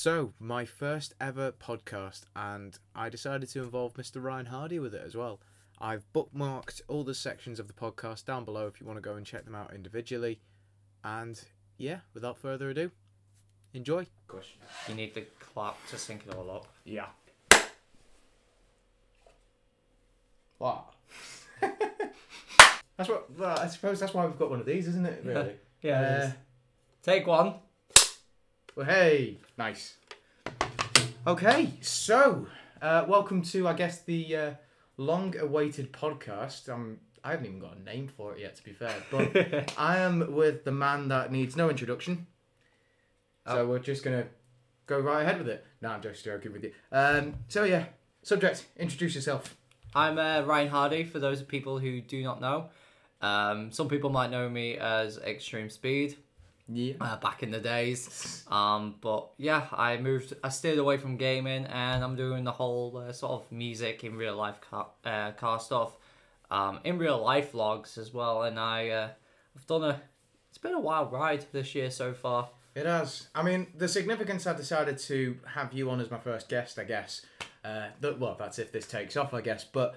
So, my first ever podcast, and I decided to involve Mr. Ryan Hardy with it as well. I've bookmarked all the sections of the podcast down below if you want to go and check them out individually. And yeah, without further ado, enjoy. You need the clap to sync it all up. Yeah. What? That's what. Well, I suppose that's why we've got one of these, isn't it? Really? Yeah. Take one. Well, hey, nice. Okay, so welcome to, I guess, the long-awaited podcast. I haven't even got a name for it yet, to be fair, but I am with the man that needs no introduction. So we're just gonna go right ahead with it. No, I'm just joking with you. So yeah, subject. Introduce yourself. I'm Ryan Hardy, for those people who do not know. Some people might know me as Extreme Speed. Yeah. Back in the days. But yeah, I steered away from gaming, and I'm doing the whole sort of music in real life car stuff. In real life vlogs as well, and I've done it's been a wild ride this year so far. It has. I mean, the significance I decided to have you on as my first guest, I guess, well, that's if this takes off, I guess, but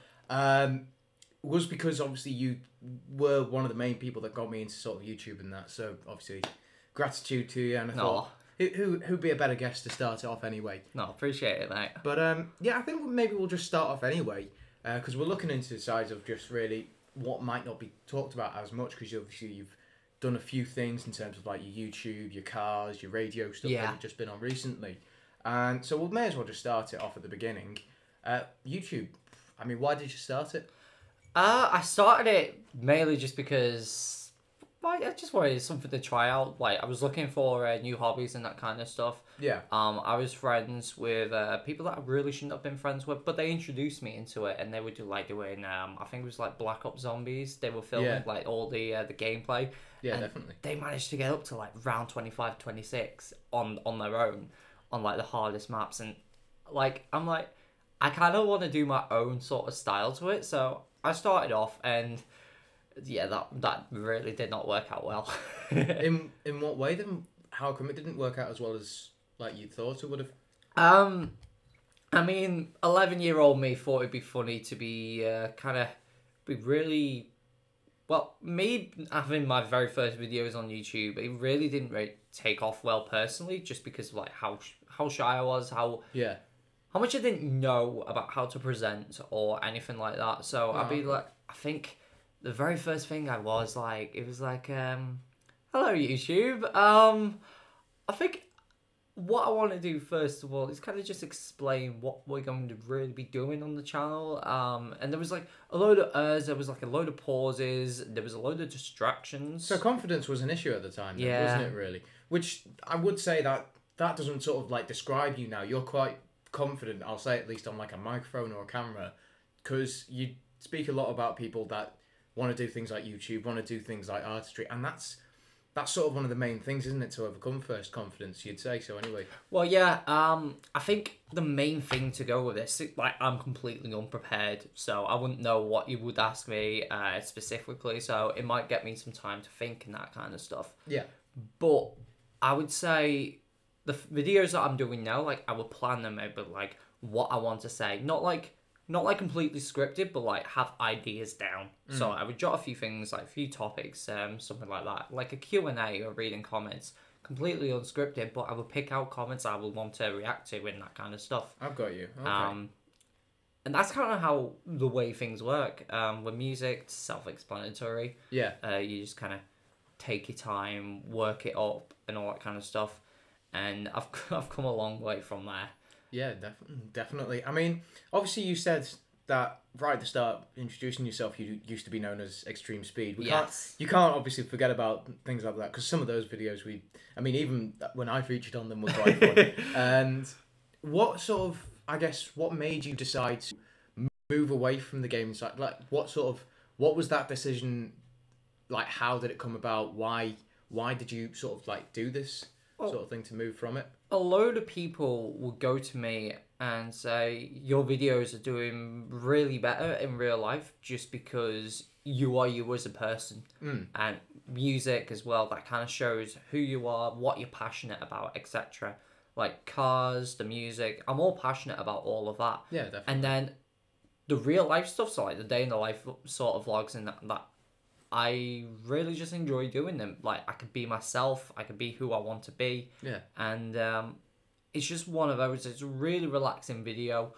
was because obviously you were one of the main people that got me into sort of YouTube and that, so obviously gratitude to you, and I thought, who'd be a better guest to start it off anyway? No, appreciate it, mate. But yeah, I think maybe we'll just start off anyway, because we're looking into the sides of just really what might not be talked about as much, because obviously you've done a few things in terms of like your YouTube, your cars, your radio stuff that you've just been on recently. And so we may as well just start it off at the beginning. YouTube, I mean, why did you start it? I started it mainly just because I just wanted something to try out. Like, I was looking for new hobbies and that kind of stuff. Yeah. I was friends with people that I really shouldn't have been friends with, but they introduced me into it, and they were doing I think it was like Black Ops Zombies. They were filming like all the gameplay. Yeah, and definitely. They managed to get up to like round 25, 26 on their own on like the hardest maps, and like I'm like, I kind of want to do my own sort of style to it, so I started off, and yeah, that really did not work out well. In what way then? How come it didn't work out as well as like you thought it would have? I mean, 11-year-old me thought it'd be funny to be really. Well, me having my very first videos on YouTube, it really didn't take off well personally, just because of like how shy I was, how much I didn't know about how to present or anything like that. So I'd be like, I think the very first thing I was like, it was like, hello YouTube. I think what I want to do first of all is kind of just explain what we're going to really be doing on the channel. And there was like a load of there was like a load of pauses, there was a load of distractions. So confidence was an issue at the time, then, wasn't it really? Which I would say that doesn't sort of like describe you now. You're quite confident, I'll say, at least on like a microphone or a camera, because you speak a lot about people that want to do things like YouTube, want to do things like artistry, and that's sort of one of the main things, isn't it, to overcome first confidence, you'd say so anyway. Well, yeah, I think the main thing to go with this, like, I'm completely unprepared, so I wouldn't know what you would ask me specifically, so it might get me some time to think and that kind of stuff. Yeah. But I would say the videos that I'm doing now, like, I would plan them out, but like what I want to say, not like completely scripted, but like have ideas down. So I would jot a few things, like a few topics, something like that, like a Q&A or reading comments, completely unscripted, but I would pick out comments I would want to react to and that kind of stuff. I've got you. Okay. And that's kind of how the way things work. With music, it's self-explanatory. Yeah. You just kind of take your time, work it up, and all that kind of stuff. And I've come a long way from there. Yeah, definitely. I mean, obviously you said that right at the start, introducing yourself, you used to be known as Extreme Speed. You can't obviously forget about things like that, because some of those videos even when I featured on them, were quite fun. And what made you decide to move away from the gaming side? Like, what was that decision? Like, how did it come about? Why did you sort of like do this sort of thing to move from it? A load of people will go to me and say, your videos are doing really better in real life just because you are you as a person. And music as well, that kind of shows who you are, what you're passionate about, etc. like cars, the music. I'm all passionate about all of that. Yeah, definitely. And then the real life stuff, so like the day in the life sort of vlogs and that I really just enjoy doing them. Like I could be myself, I could be who I want to be. Yeah. And it's just one of those. It's a really relaxing video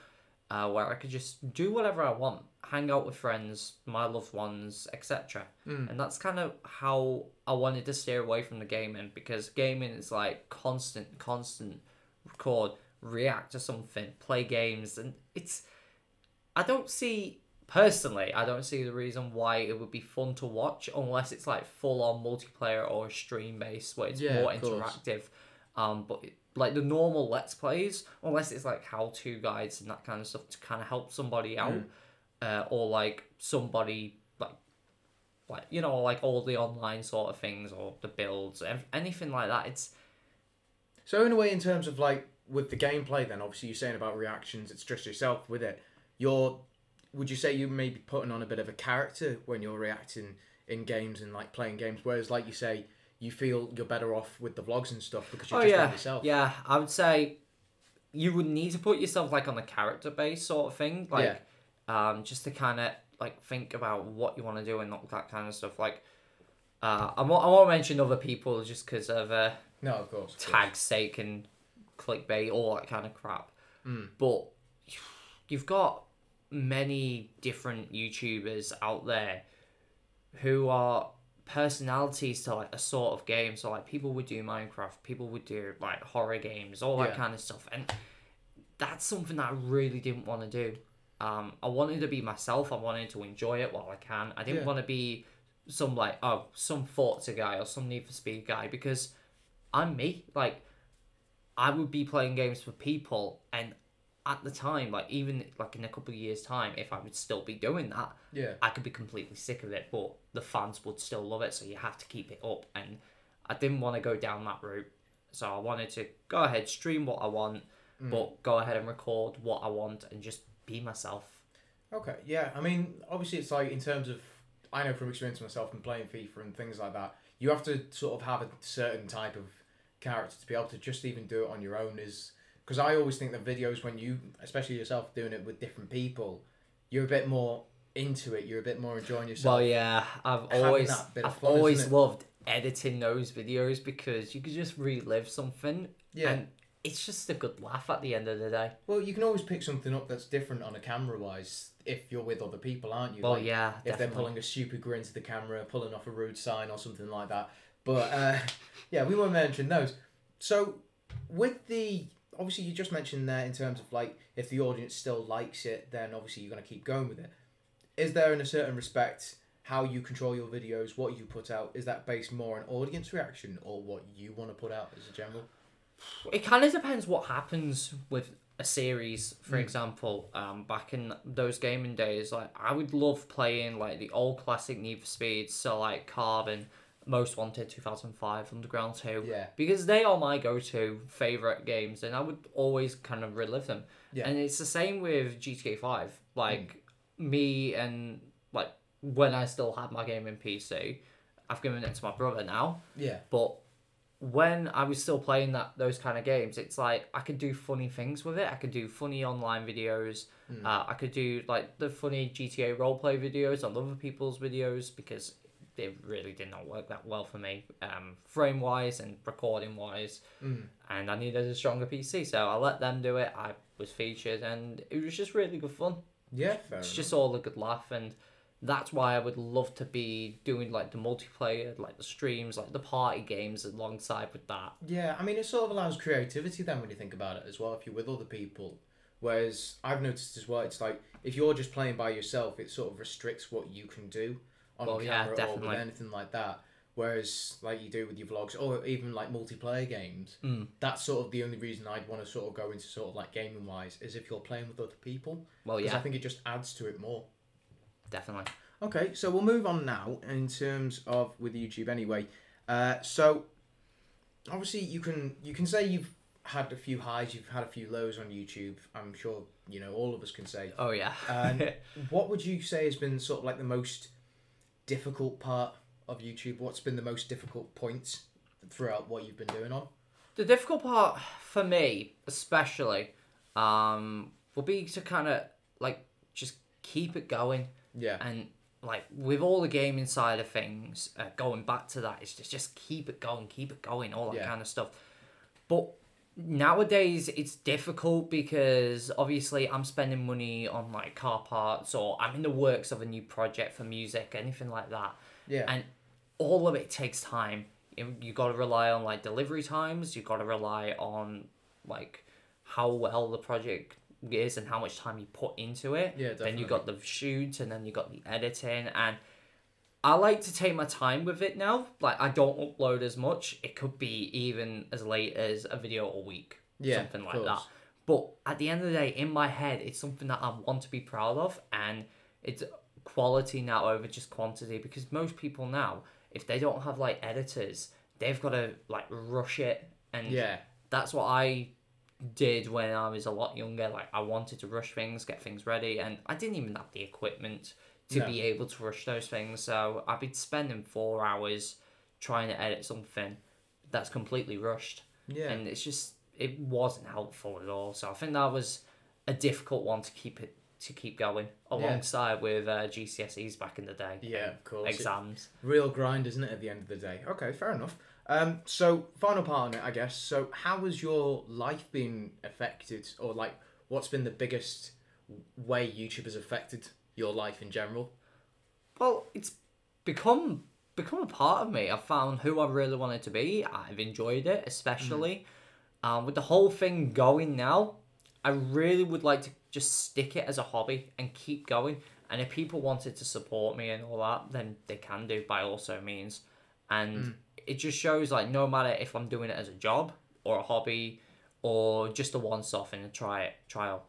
where I could just do whatever I want, hang out with friends, my loved ones, etc. And that's kind of how I wanted to steer away from the gaming, because gaming is like constant record, react to something, play games, and I don't see the reason why it would be fun to watch unless it's like full on multiplayer or stream based where it's more interactive. But like the normal Let's Plays, unless it's like how-to guides and that kind of stuff to kind of help somebody out, or like somebody like you know, like all the online sort of things or the builds, anything like that. It's so in a way, in terms of like with the gameplay, then obviously you're saying about reactions, it's just yourself with it. Would you say you may be putting on a bit of a character when you're reacting in games and like playing games, whereas like you say, you feel you're better off with the vlogs and stuff because you're just being yourself? Yeah, I would say you would need to put yourself like on a character base sort of thing, like just to kind of like think about what you want to do and all that kind of stuff. Like I won't mention other people just because of no, of course, tag's sake and clickbait, all that kind of crap. But you've got many different YouTubers out there who are personalities to like a sort of game. So like people would do Minecraft, people would do like horror games, all that kind of stuff, and that's something that I really didn't want to do. I wanted to be myself. I wanted to enjoy it while I can. I didn't want to be some Forza guy or some Need for Speed guy, because I'm me. Like I would be playing games for people, and at the time, like even like in a couple of years' time, if I would still be doing that, I could be completely sick of it, but the fans would still love it, so you have to keep it up. And I didn't want to go down that route, so I wanted to go ahead, stream what I want, but go ahead and record what I want and just be myself. Okay, yeah. I mean, obviously it's like in terms of, I know from experience myself and playing FIFA and things like that, you have to sort of have a certain type of character to be able to just even do it on your own. Because I always think that videos, when you, especially yourself, doing it with different people, you're a bit more into it. You're a bit more enjoying yourself. Well, yeah, I've always loved editing those videos because you could just relive something. Yeah. And it's just a good laugh at the end of the day. Well, you can always pick something up that's different on a camera-wise if you're with other people, aren't you? Well, like, yeah, if definitely. they're pulling a stupid grin to the camera, pulling off a rude sign or something like that. But, yeah, we won't mention those. So, with the... Obviously, you just mentioned there in terms of, like, if the audience still likes it, then obviously you're going to keep going with it. Is there, in a certain respect, how you control your videos, what you put out, is that based more on audience reaction or what you want to put out as a general? It kind of depends what happens with a series. For example, back in those gaming days, like I would love playing like the old classic Need for Speed, so like Carbon, Most Wanted 2005, Underground 2, because they are my go-to favourite games, and I would always kind of relive them. And it's the same with GTA 5. Like me and like when I still had my gaming PC, I've given it to my brother now. But when I was still playing those kind of games, it's like I could do funny things with it. I could do funny online videos. I could do like the funny GTA roleplay videos on other people's videos, because they really did not work that well for me, frame wise and recording wise. And I needed a stronger PC, so I let them do it. I was featured, and it was just really good fun. Yeah, it's just all a good laugh, and that's why I would love to be doing like the multiplayer, like the streams, like the party games alongside with that. Yeah, I mean, it sort of allows creativity then when you think about it as well, if you're with other people. Whereas I've noticed as well, it's like if you're just playing by yourself, it sort of restricts what you can do on camera or with anything like that. Whereas like you do with your vlogs or even like multiplayer games, that's sort of the only reason I'd want to sort of go into sort of like gaming wise is if you're playing with other people. Well, yeah. Because I think it just adds to it more. Definitely. Okay, so we'll move on now in terms of with YouTube anyway. So obviously you can say you've had a few highs, you've had a few lows on YouTube. I'm sure you know all of us can say. Oh yeah. And what would you say has been sort of like the most difficult part of YouTube? What's been the most difficult points throughout what you've been doing on? The difficult part for me, especially, will be to kind of like just keep it going. Yeah. And like with all the gaming side of things, going back to that, it's just keep it going, all that kind of stuff. But nowadays it's difficult because obviously I'm spending money on like car parts, or I'm in the works of a new project for music, anything like that. Yeah. And all of it takes time. You got to rely on like delivery times. You got to rely on like how well the project is and how much time you put into it. Yeah, definitely. Then you got the shoots, and then you got the editing, and I like to take my time with it now. Like, I don't upload as much. It could be even as late as a video a week, something like that. But at the end of the day, in my head, it's something that I want to be proud of, and it's quality now over just quantity, because most people now, if they don't have like editors, they've got to like rush it, and that's what I did when I was a lot younger. Like, I wanted to rush things, get things ready, and I didn't even have the equipment to be able to rush those things. So I'd be spending 4 hours trying to edit something that's completely rushed. Yeah. And it's just, it wasn't helpful at all. So I think that was a difficult one to keep going alongside with GCSEs back in the day. Yeah, of course. Exams. Real grind, isn't it, at the end of the day? Okay, fair enough. So final part on it, I guess. So how has your life been affected, or like what's been the biggest way YouTube has affected your life in general? Well, it's become a part of me. I've found who I really wanted to be. I've enjoyed it, especially with the whole thing going now. I really would like to just stick it as a hobby and keep going. And if people wanted to support me and all that, then they can do by also means. And it just shows, like, no matter if I'm doing it as a job or a hobby or just a once-off in a trial,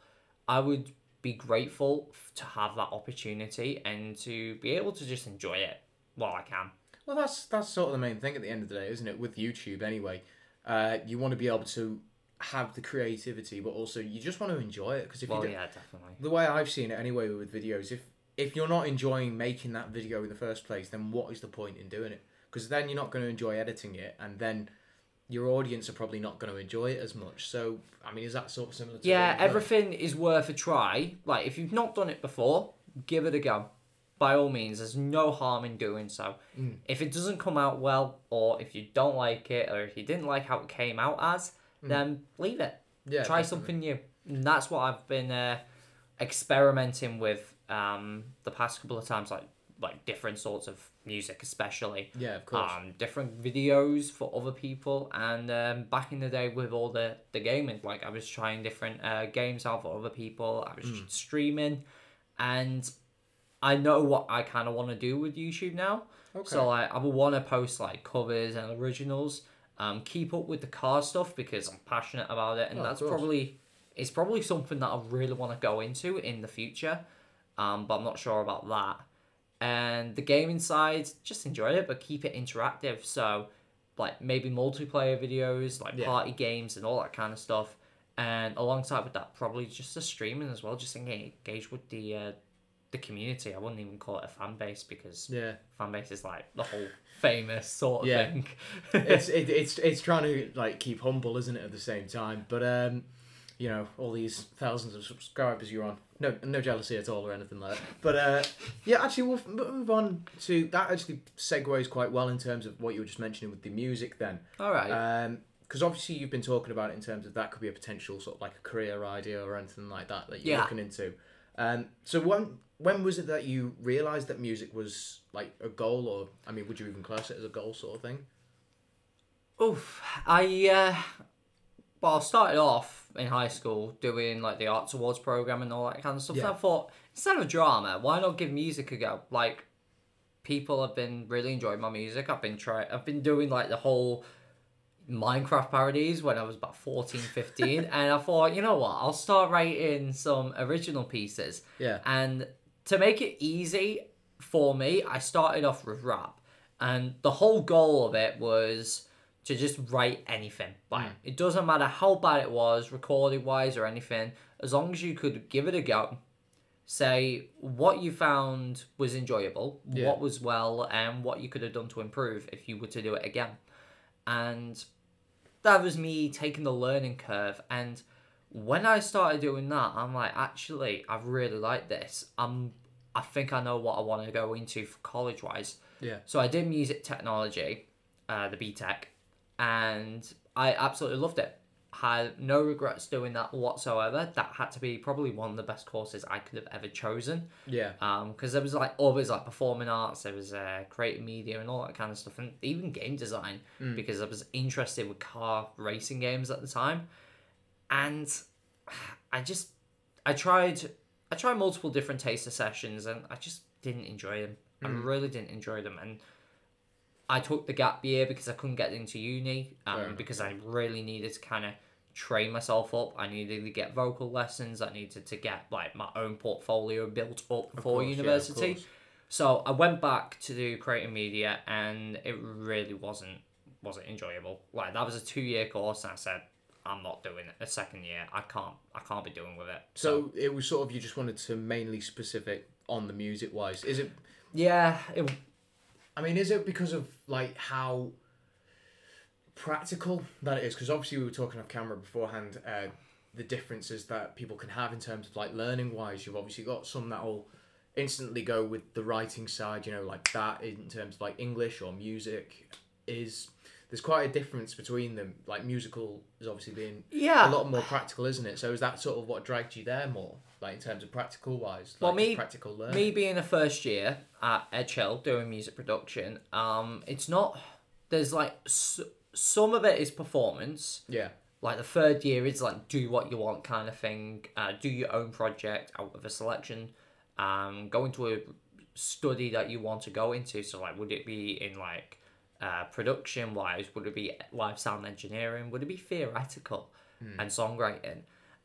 I would be grateful to have that opportunity and to be able to just enjoy it while I can. Well, that's sort of the main thing at the end of the day, isn't it? With YouTube, anyway, you want to be able to have the creativity, but also you just want to enjoy it. Because definitely. The way I've seen it, anyway, with videos, if you're not enjoying making that video in the first place, then what is the point in doing it? Because then you're not going to enjoy editing it, and then your audience are probably not going to enjoy it as much. So, I mean, is that sort of similar to... Yeah, everything is worth a try. Like, if you've not done it before, give it a go. By all means, there's no harm in doing so. If it doesn't come out well, or if you don't like it, or if you didn't like how it came out as, then leave it. Yeah, try something new. And that's what I've been experimenting with the past couple of times, like different sorts of music, especially. Yeah, of course. Different videos for other people, and back in the day with all the gaming, like I was trying different games out for other people. I was streaming, and I know what I kind of want to do with YouTube now. Okay. So I will want to post like covers and originals, keep up with the car stuff because I'm passionate about it, and that's probably something that I really want to go into in the future. But I'm not sure about that. And the gaming side, just enjoy it, but keep it interactive. So, like, maybe multiplayer videos, like party games and all that kind of stuff. And alongside with that, probably just the streaming as well. Just engage with the community. I wouldn't even call it a fan base, because fan base is like the whole famous sort of thing. it's trying to like keep humble, isn't it, at the same time? But you know, all these thousands of subscribers you're on. No jealousy at all or anything like that. But yeah, actually, we'll move on to that. Actually, segues quite well in terms of what you were just mentioning with the music. Then, all right. Because obviously you've been talking about it in terms of that could be a potential sort of like a career idea or anything like that you're looking into. So when was it that you realised that music was like a goal, or I mean, would you even class it as a goal sort of thing? Oof, I started off in high school doing like the Arts Awards program and all that kind of stuff. Yeah. And I thought, instead of drama, why not give music a go? Like, people have been really enjoying my music. I've been doing like the whole Minecraft parodies when I was about 14, 15. And I thought, you know what? I'll start writing some original pieces. Yeah. And to make it easy for me, I started off with rap. And the whole goal of it was to just write anything. Like, it doesn't matter how bad it was, recording wise or anything, as long as you could give it a go, say what you found was enjoyable, what was well, and what you could have done to improve if you were to do it again. And that was me taking the learning curve. And when I started doing that, I'm like, actually, I really like this. I think I know what I want to go into for college-wise. Yeah. So I did music technology, the BTEC, and I absolutely loved it. Had no regrets doing that whatsoever. That had to be probably one of the best courses I could have ever chosen. Yeah. Because there was like always like performing arts, there was creative media and all that kind of stuff, and even game design because I was interested with car racing games at the time, and I tried multiple different taster sessions and I just didn't enjoy them. I really didn't enjoy them, and I took the gap year because I couldn't get into uni, because I really needed to kind of train myself up. I needed to get vocal lessons. I needed to get like my own portfolio built up for university. Yeah, so I went back to do creative media, and it really wasn't enjoyable. Like, that was a 2-year course, and I said, I'm not doing it a second year. I can't be doing with it. So it was sort of, you just wanted to mainly specific on the music wise. Is it? Yeah. I mean, is it because of like how practical that it is? Because obviously we were talking off camera beforehand, the differences that people can have in terms of like learning wise. You've obviously got some that will instantly go with the writing side, you know, like that in terms of like English or music. There's quite a difference between them. Like, musical is obviously being a lot more practical, isn't it? So is that sort of what dragged you there more, like in terms of practical wise? Like, well, practical learning. Me being a first year at Edgehill doing music production, it's not. There's like some of it is performance. Yeah. Like the third year is like do what you want kind of thing. Do your own project out of a selection. Go into a study that you want to go into. So like, would it be in like production wise? Would it be live sound engineering? Would it be theoretical and songwriting?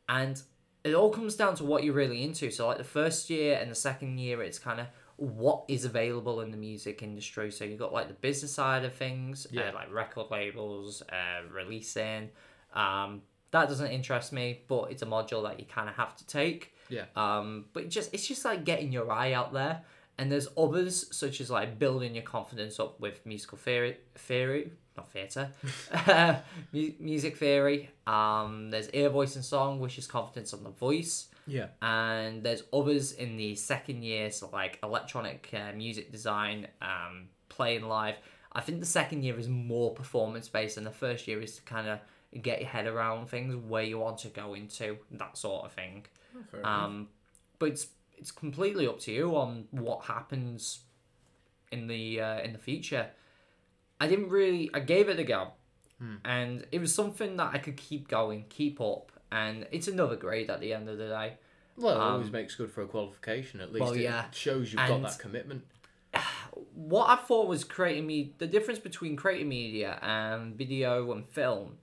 And it all comes down to what you're really into. So like the first year and the second year, it's kind of what is available in the music industry. So you've got like the business side of things, like record labels, releasing. That doesn't interest me, but it's a module that you kind of have to take. Yeah. But it's just like getting your eye out there. And there's others, such as like building your confidence up with musical theory, not theatre, music theory. There's ear, voice and song, which is confidence on the voice. Yeah. And there's others in the second year, so like electronic music design, playing live. I think the second year is more performance based, and the first year is to kind of get your head around things, where you want to go into, that sort of thing. But it's completely up to you on what happens in the future. I gave it a go, and it was something that I could keep going, keep up, and it's another grade at the end of the day. Well, it always makes good for a qualification, at least. Well, yeah. It shows you've got that commitment. What I thought was the difference between creative media and video and film.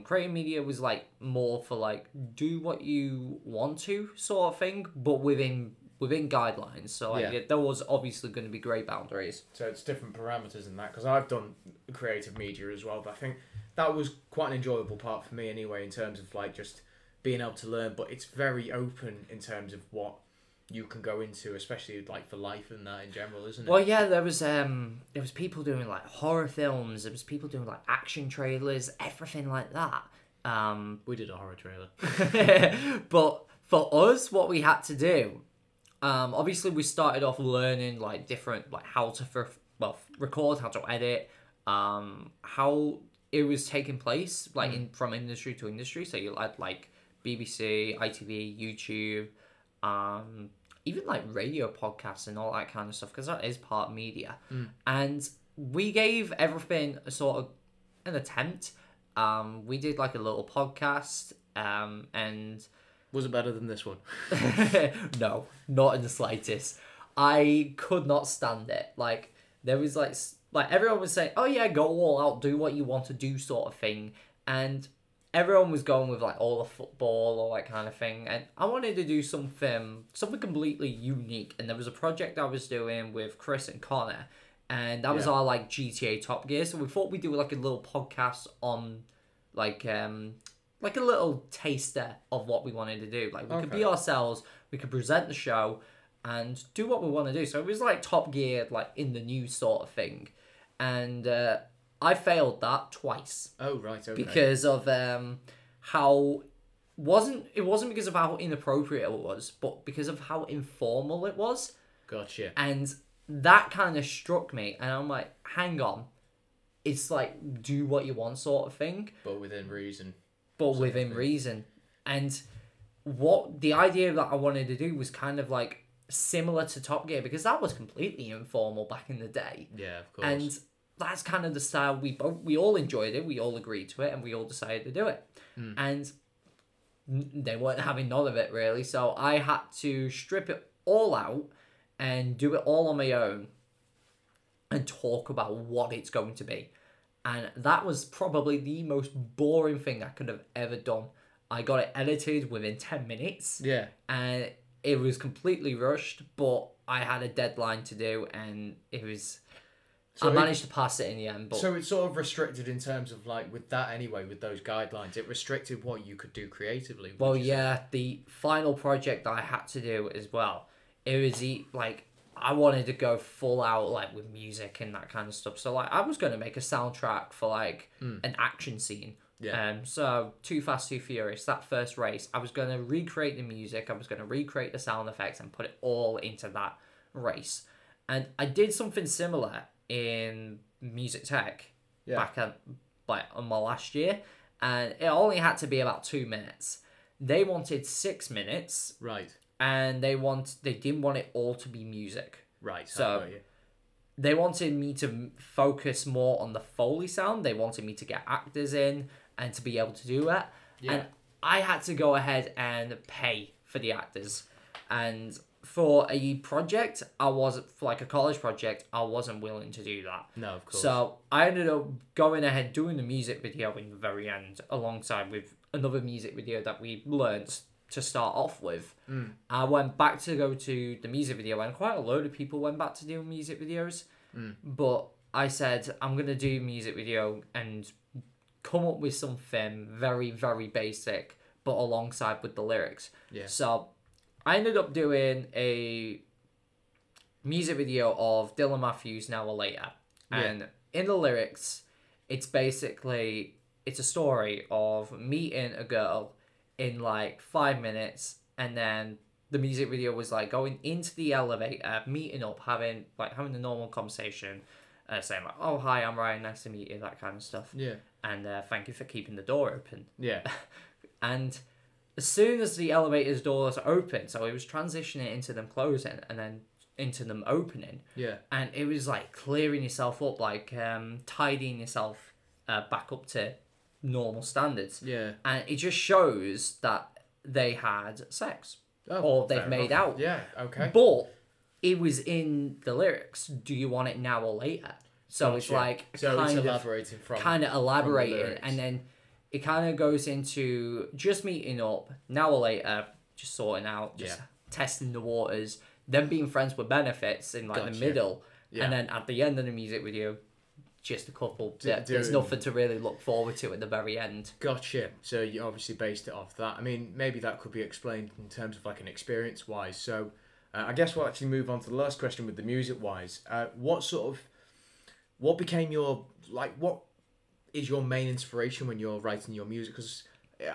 Creative media was like more for like do what you want to sort of thing, but within guidelines. So like, there was obviously going to be grey boundaries. So it's different parameters in that, because I've done creative media as well, but I think that was quite an enjoyable part for me anyway, in terms of like just being able to learn. But it's very open in terms of what you can go into, especially like for life and that in general, isn't it? Well, yeah, there was people doing like horror films. There was people doing like action trailers, everything like that. We did a horror trailer. But for us, what we had to do, obviously we started off learning like different, like how to record, how to edit, how it was taking place, like from industry to industry. So you had like BBC, ITV, YouTube, even like radio podcasts and all that kind of stuff, because that is part of media. And we gave everything a sort of an attempt. We did like a little podcast, and was it better than this one? No, not in the slightest. I could not stand it. Like, there was like everyone was saying, oh yeah, go all out, do what you want to do sort of thing, and everyone was going with like all the football, all that kind of thing, and I wanted to do something completely unique. And there was a project I was doing with Chris and Connor, and that was our like GTA Top Gear. So we thought we'd do like a little podcast on like a little taster of what we wanted to do. Like, we could be ourselves, we could present the show and do what we want to do. So it was like Top Gear, like in the news sort of thing. And I failed that twice. Oh, right, okay. Because of how... It wasn't because of how inappropriate it was, but because of how informal it was. Gotcha. And that kind of struck me, and I'm like, hang on. It's like, do what you want sort of thing. But within reason. And what the idea that I wanted to do was kind of like similar to Top Gear, because that was completely informal back in the day. Yeah, of course. And that's kind of the style we all enjoyed it, we all agreed to it, and we all decided to do it. And they weren't having none of it, really, so I had to strip it all out and do it all on my own and talk about what it's going to be. And that was probably the most boring thing I could have ever done. I got it edited within 10 minutes. Yeah. And it was completely rushed, but I had a deadline to do, and it was... I managed to pass it in the end. But... So it's sort of restricted in terms of, like, with that anyway, with those guidelines, it restricted what you could do creatively. Well, yeah, the final project that I had to do as well, it was, like, I wanted to go full out, like, with music and that kind of stuff. So, like, I was going to make a soundtrack for, like, an action scene. Yeah. So, Too Fast, Too Furious, that first race, I was going to recreate the music, I was going to recreate the sound effects and put it all into that race. And I did something similar in music tech back on my last year, and it only had to be about 2 minutes. They wanted 6 minutes, right? And they didn't want it all to be music, right? So they wanted me to focus more on the Foley sound. They wanted me to get actors in and to be able to do that. And I had to go ahead and pay for the actors. And for a project, for like a college project, I wasn't willing to do that. No, of course. So I ended up going ahead doing the music video in the very end, alongside with another music video that we learned to start off with. I went back to go to the music video, and quite a load of people went back to do music videos. But I said, I'm going to do a music video and come up with something very, very basic, but alongside with the lyrics. Yeah. So I ended up doing a music video of Dylan Matthews' Now or Later. And in the lyrics, it's a story of meeting a girl in like 5 minutes, and then the music video was like going into the elevator, meeting up, having a normal conversation, saying like, "Oh, hi, I'm Ryan, nice to meet you," that kind of stuff. Yeah. And thank you for keeping the door open. Yeah. And as soon as the elevator's doors open, so it was transitioning into them closing and then into them opening. Yeah. And it was like clearing yourself up, like tidying yourself back up to normal standards. Yeah. And it just shows that they had sex. Or they've made out. Yeah, okay. But it was in the lyrics, do you want it now or later? So it's like kind of elaborating, and then it kind of goes into just meeting up, now or later, just sorting out, just testing the waters, then being friends with benefits in like the middle, and then at the end of the music video, just a couple. There's nothing to really look forward to at the very end. Gotcha. So you obviously based it off that. I mean, maybe that could be explained in terms of like an experience wise. So I guess we'll actually move on to the last question with the music wise. What became your, like, what is your main inspiration when you're writing your music? Because,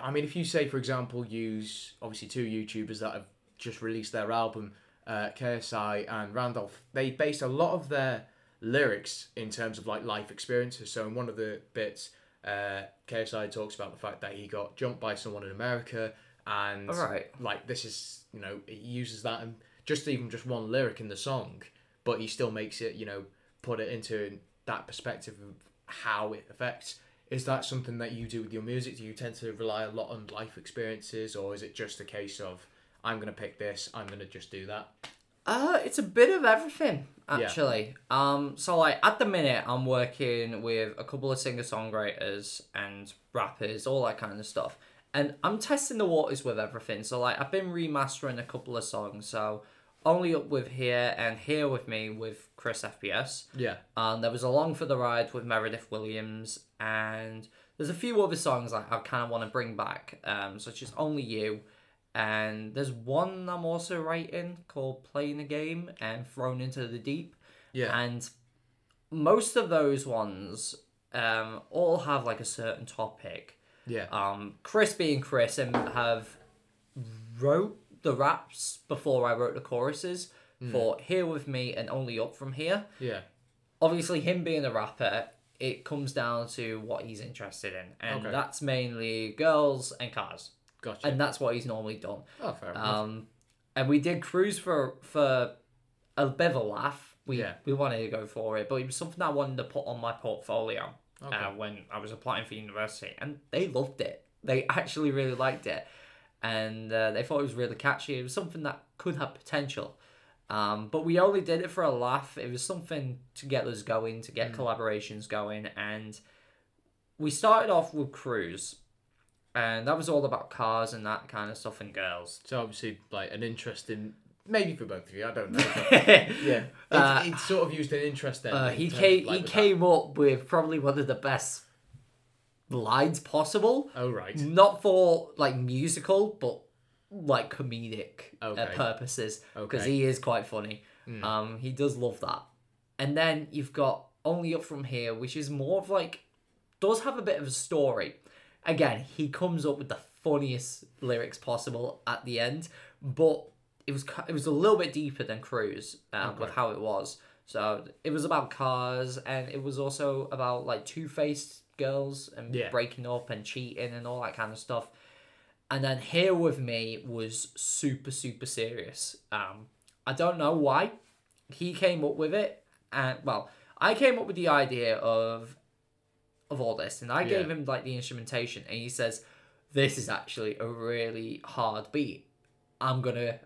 I mean, if you say, for example, use, obviously, two YouTubers that have just released their album, KSI and Randolph, they based a lot of their lyrics in terms of, like, life experiences. So in one of the bits, KSI talks about the fact that he got jumped by someone in America, and, like, this is, you know, he uses that, and just one lyric in the song, but he still makes it, you know, put it into that perspective of how it affects. Is that something that you do with your music? Do you tend to rely a lot on life experiences, or is it just a case of, I'm going to pick this, I'm going to just do that? It's a bit of everything, actually. So, like, at the minute, I'm working with a couple of singer-songwriters and rappers, all that kind of stuff. And I'm testing the waters with everything. So, like, I've been remastering a couple of songs. So, Only Up With Here and Here With Me with Chris FPS. Yeah. And there was Along for the Ride with Meredith Williams. And there's a few other songs like I kind of want to bring back, such as Only You. And there's one I'm also writing called Playing the Game and Thrown Into the Deep. Yeah. And most of those ones, all have like a certain topic. Yeah. Chris being Chris and have wrote the raps before I wrote the choruses for Here With Me and Only Up From Here. Yeah. Obviously, him being a rapper, it comes down to what he's interested in. And that's mainly girls and cars. Gotcha. And that's what he's normally done. Oh, fair enough. And we did Cruise for a bit of a laugh. We wanted to go for it, but it was something I wanted to put on my portfolio when I was applying for university. And they loved it. They actually really liked it. And they thought it was really catchy. It was something that could have potential. But we only did it for a laugh. It was something to get us going, to get collaborations going. And we started off with Cruise. And that was all about cars and that kind of stuff and girls. So obviously, like, an interest in... Maybe for both of you, I don't know. But, yeah. It's sort of used an interest then. He came up with probably one of the best lines possible. Oh, right. Not for, like, musical, but, like, comedic purposes. Because he is quite funny. He does love that. And then you've got Only Up From Here, which is more of, like... Does have a bit of a story. Again, he comes up with the funniest lyrics possible at the end. But it was a little bit deeper than Cruise with how it was. So it was about cars, and it was also about, like, two-faced girls and breaking up and cheating and all that kind of stuff. And then Here With Me was super, super serious. I don't know why he came up with it. Well, I came up with the idea of all this, and I gave him, like, the instrumentation, and he says, this is actually a really hard beat. I'm gonna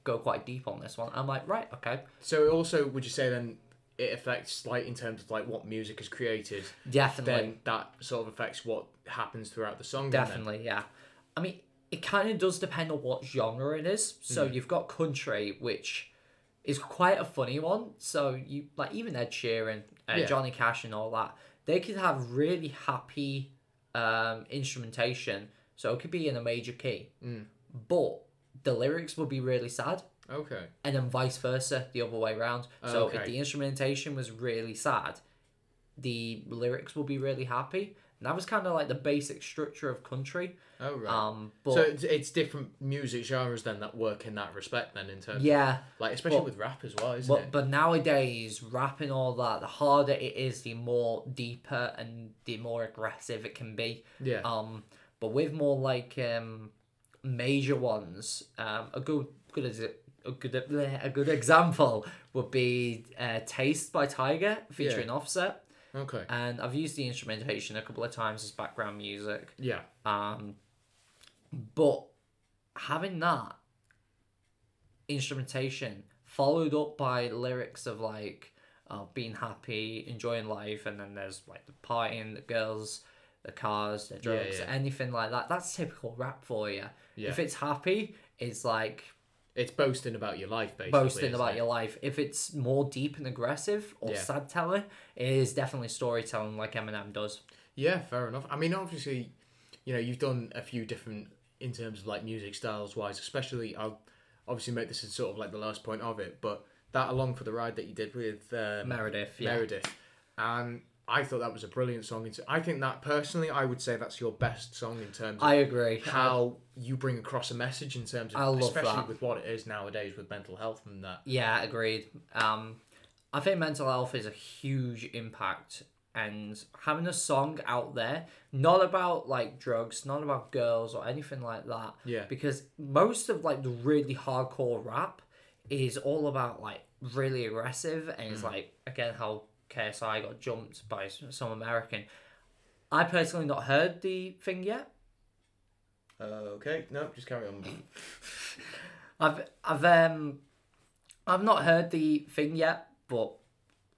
go quite deep on this one. I'm like, right, okay. So also, would you say then it affects, like, in terms of, like, what music is created? Definitely. Then that sort of affects what happens throughout the song. Definitely, yeah. I mean, it kind of does depend on what genre it is. So you've got country, which is quite a funny one. So you, like, even Ed Sheeran, Johnny Cash and all that, they could have really happy instrumentation. So it could be in a major key. But the lyrics would be really sad. Okay. And then vice versa, the other way around. So if the instrumentation was really sad, the lyrics will be really happy. And that was kind of like the basic structure of country. Oh, right. But so it's different music genres then that work in that respect then in terms of... Like, especially with rap as well, isn't it? But nowadays, rap and all that, the harder it is, the more deeper and the more aggressive it can be. Yeah. But with more, like, major ones, a good example would be Taste by Tiger featuring Offset. Okay. And I've used the instrumentation a couple of times as background music. Yeah. But having that instrumentation followed up by lyrics of, like, being happy, enjoying life, and then there's, like, the partying, the girls, the cars, the drugs, anything like that. That's typical rap for you. Yeah. If it's happy, it's like... It's boasting about your life, basically. Boasting about your life. If it's more deep and aggressive or sad telling, it is definitely storytelling like Eminem does. Yeah, fair enough. I mean, obviously, you know, you've done a few different, in terms of, like, music styles-wise, especially, I'll obviously make this as sort of, like, the last point of it, but that Along for the Ride that you did with... Meredith, And I thought that was a brilliant song. I think that, personally, I would say that's your best song in terms of... I agree. How you bring across a message in terms of... especially with what it is nowadays with mental health and that. Yeah, agreed. I think mental health is a huge impact, and having a song out there, not about, like, drugs, not about girls or anything like that. Yeah. Because most of, like, the really hardcore rap is all about, like, really aggressive, and it's like, again, how KSI got jumped by some American. I personally not heard the thing yet. Okay, no, just carry on. I've not heard the thing yet, but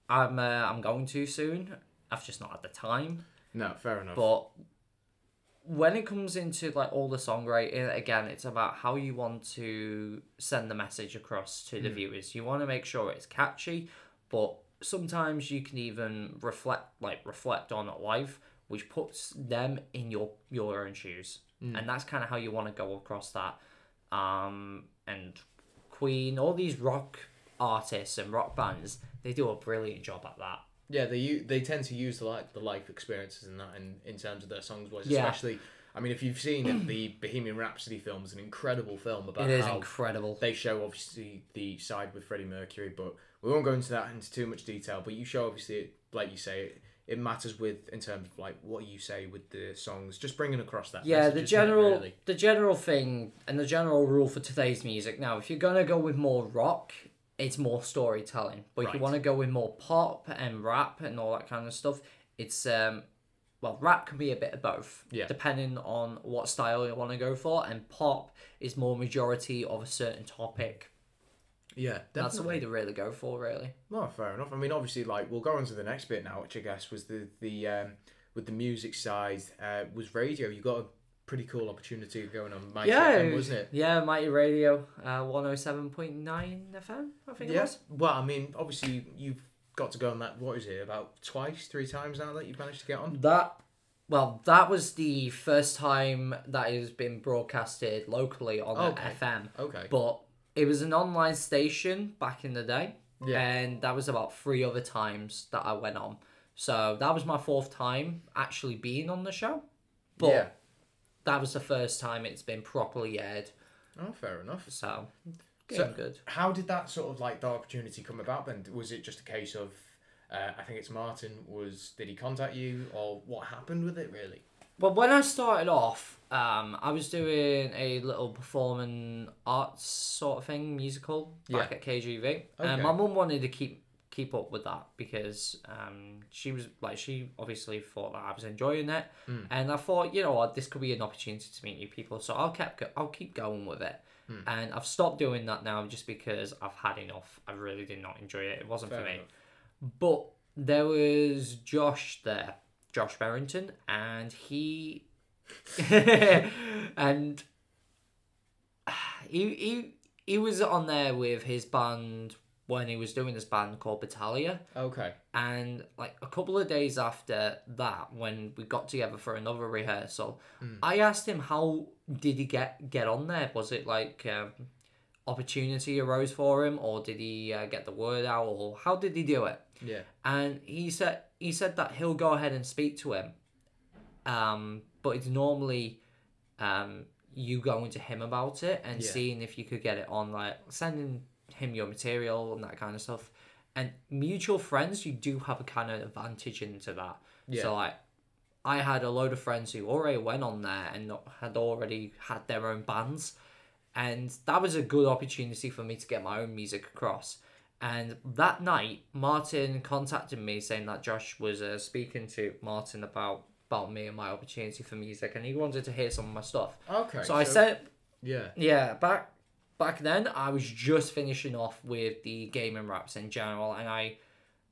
I'm going to soon. I've just not had the time. No, fair enough. But when it comes into, like, all the songwriting, again, it's about how you want to send the message across to the viewers. You want to make sure it's catchy, but sometimes you can even reflect on life, which puts them in your own shoes. And that's kind of how you want to go across that. And Queen, all these rock artists and rock bands, they do a brilliant job at that. Yeah, they tend to use the life experiences in that in terms of their songs voice, Yeah. especially. I mean, if you've seen it, the Bohemian Rhapsody film is an incredible film about It is how incredible. they show obviously the side with Freddie Mercury, but we won't go into too much detail. But you show obviously, like you say, it matters with in terms of like what you say with the songs, just bringing across that. Yeah, message, really. the general thing and the general rule for today's music now, if you're gonna go with more rock, it's more storytelling. But if you Right. want to go with more pop and rap and all that kind of stuff, it's well, rap can be a bit of both, Yeah. depending on what style you want to go for. And pop is more majority of a certain topic. Yeah, definitely. That's the way to really go for, really. Well, fair enough. I mean, obviously, like we'll go on to the next bit now, which I guess was the with the music side was radio. You got a pretty cool opportunity going on Mighty FM, wasn't it? Yeah, Mighty Radio, 107.9 FM, I think it was. Well, I mean, obviously you've got to go on that. What is it? About twice, 3 times now that you've managed to get on. That was the first time that it has been broadcasted locally on the FM. Okay. But it was an online station back in the day. Yeah. And that was about 3 other times that I went on. So that was my 4th time actually being on the show. But that was the first time it's been properly aired. Oh, fair enough. So, good. How did that sort of like the opportunity come about then? Was it just a case of, I think it's Martin, did he contact you or what happened with it really? Well, when I started off, I was doing a little performing arts sort of thing, musical, back at KGV. And my mum wanted to keep up with that because she obviously thought that I was enjoying it. And I thought, you know what, this could be an opportunity to meet new people. So I'll keep going with it. And I've stopped doing that now just because I've had enough. I really did not enjoy it. It wasn't for me. But there was Josh Barrington, and he and he was on there with his band when he was doing this band called Battalia. Okay. And like a couple of days after that, when we got together for another rehearsal, I asked him how did he get on there? Was it like opportunity arose for him, or did he get the word out, or how did he do it? Yeah. And he said that he'll go ahead and speak to him, but it's normally you going to him about it and seeing if you could get it on, like sending him your material and that kind of stuff. And mutual friends, you do have a kind of advantage into that. Yeah. So like, I had a load of friends who already went on there and had already had their own bands, and that was a good opportunity for me to get my own music across. And that night, Martin contacted me saying that Josh was speaking to Martin about me and my opportunity for music, and he wanted to hear some of my stuff. Okay. So I said, yeah, back then I was just finishing off with the gaming raps in general, and